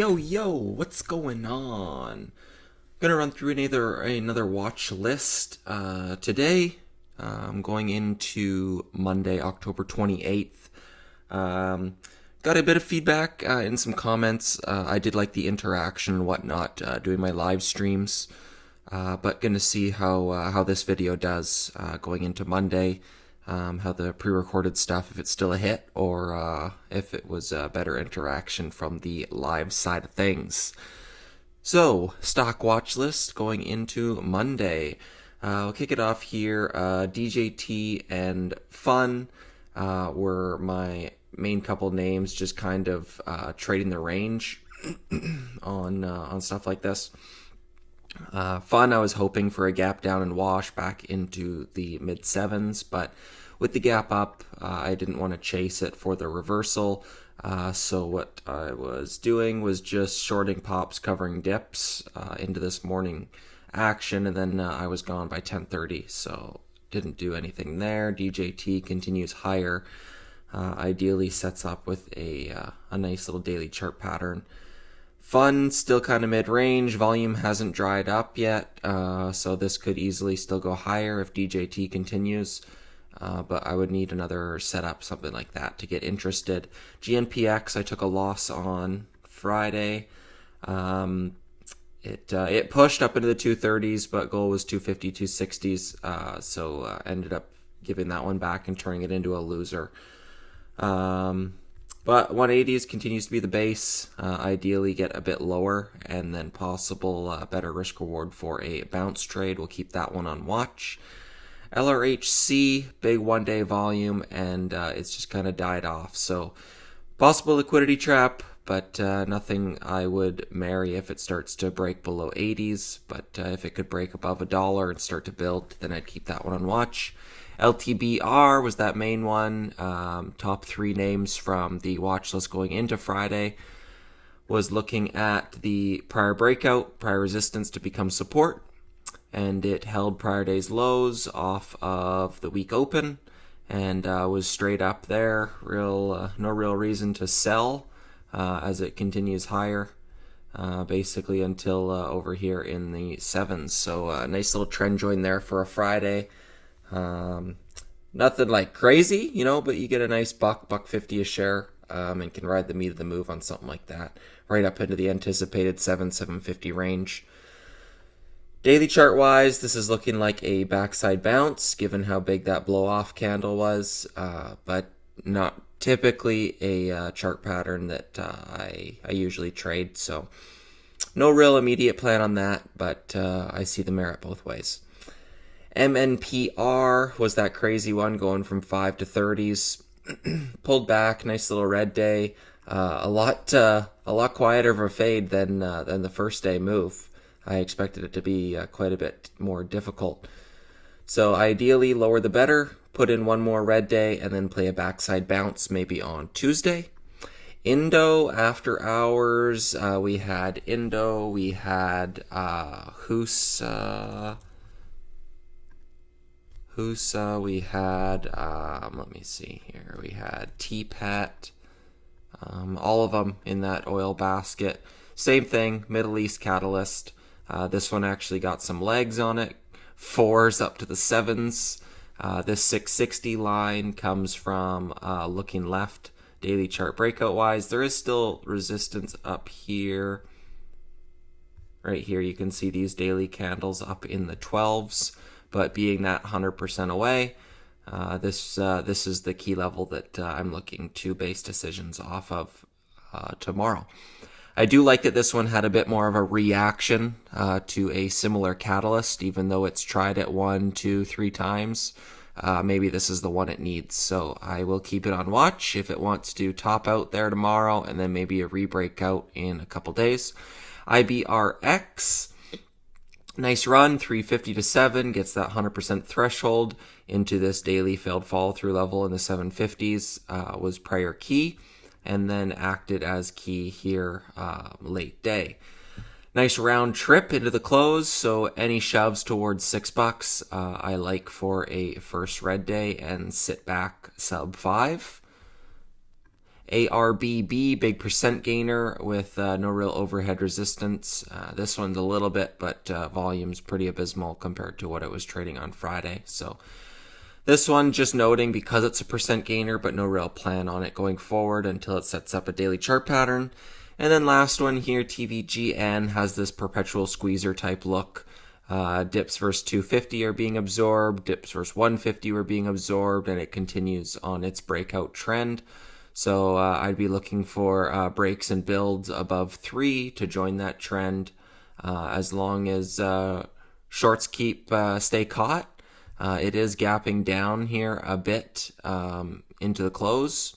Yo, what's going on? Gonna run through another watch list today. I'm going into Monday, October 28th. Um, got a bit of feedback in some comments. I did like the interaction and whatnot doing my live streams, but gonna see how this video does going into Monday. How the pre-recorded stuff, if it's still a hit, or if it was a better interaction from the live side of things. So, stock watch list going into Monday. We'll kick it off here. DJT and Fun were my main couple names, just kind of trading the range on stuff like this. Fun, I was hoping for a gap down and wash back into the mid sevens, but with the gap up, I didn't want to chase it for the reversal. So what I was doing was just shorting pops, covering dips into this morning action, and then I was gone by 10:30. So didn't do anything there. DJT continues higher. Ideally sets up with a nice little daily chart pattern. Fun, still kind of mid-range. Volume hasn't dried up yet, so this could easily still go higher if DJT continues. But I would need another setup, something like that, to get interested. GNPX, I took a loss on Friday. It pushed up into the 230s, but goal was 250, 260s. So ended up giving that one back and turning it into a loser. But 180s continues to be the base. Ideally get a bit lower, and then possible better risk reward for a bounce trade. We'll keep that one on watch. LRHC, big one-day volume, and it's just kind of died off. So possible liquidity trap, but nothing I would marry if it starts to break below 80s. But if it could break above $1 and start to build, then I'd keep that one on watch. LTBR was that main one. Top three names from the watch list going into Friday was looking at the prior breakout, prior resistance to become support, and it held prior day's lows off of the week open and was straight up there. No real reason to sell as it continues higher, basically until over here in the sevens. So a nice little trend join there for a Friday. Nothing like crazy, but you get a nice buck 50 a share, and can ride the meat of the move on something like that, right up into the anticipated 750 range. Daily chart wise, this is looking like a backside bounce, given how big that blow off candle was, but not typically a chart pattern that I usually trade. So no real immediate plan on that, but I see the merit both ways. MNPR was that crazy one going from 5 to 30s. Pulled back, nice little red day. A lot quieter of a fade than the first day move. I expected it to be quite a bit more difficult. So ideally, lower the better. Put in one more red day and then play a backside bounce maybe on Tuesday. Indo after hours. We had Indo. We had Husa. We had, let me see here, we had T-Pet, all of them in that oil basket. Same thing, Middle East catalyst. This one actually got some legs on it, 4s up to the 7s. This 660 line comes from looking left, daily chart breakout wise. There is still resistance up here. Right here you can see these daily candles up in the 12s. But being that 100% away, this is the key level that I'm looking to base decisions off of tomorrow. I do like that this one had a bit more of a reaction to a similar catalyst, even though it's tried it 1, 2, 3 times. Maybe this is the one it needs. So I will keep it on watch if it wants to top out there tomorrow and then maybe a re-breakout in a couple days. IBRX. Nice run, 350 to 7, gets that 100% threshold into this daily failed follow through level in the 750s, was prior key, and then acted as key here late day. Nice round trip into the close, so any shoves towards $6 I like for a first red day and sit back sub 5. ARBB, big percent gainer with no real overhead resistance. This one's a little bit, but volume's pretty abysmal compared to what it was trading on Friday. So this one, just noting because it's a percent gainer, but no real plan on it going forward until it sets up a daily chart pattern. And then last one here, TVGN, has this perpetual squeezer type look. Dips versus 250 are being absorbed, dips versus 150 are being absorbed, and it continues on its breakout trend. So I'd be looking for breaks and builds above 3 to join that trend. As long as shorts stay caught, it is gapping down here a bit into the close.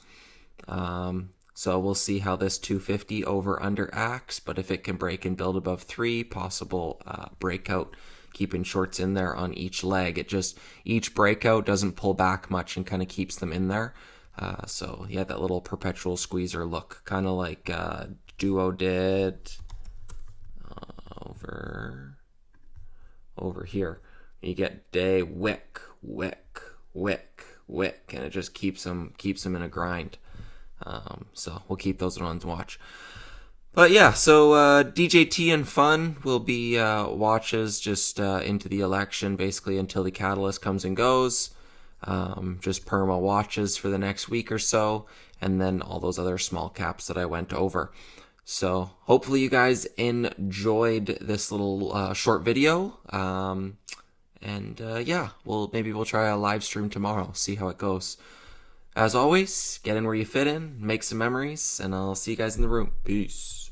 So we'll see how this 250 over under acts, but if it can break and build above 3, possible breakout, keeping shorts in there on each leg. Each breakout doesn't pull back much and kind of keeps them in there. So yeah, that little perpetual squeezer look, kind of like Duo did over here. You get day wick, wick, wick, wick, and it just keeps them in a grind. So we'll keep those ones to watch. But yeah, so DJT and fun will be watches just into the election, basically until the catalyst comes and goes. Just perma watches for the next week or so, and then all those other small caps that I went over. So hopefully you guys enjoyed this little short video. Yeah, maybe we'll try a live stream tomorrow, see how it goes. As always, get in where you fit in, make some memories, and I'll see you guys in the room. Peace.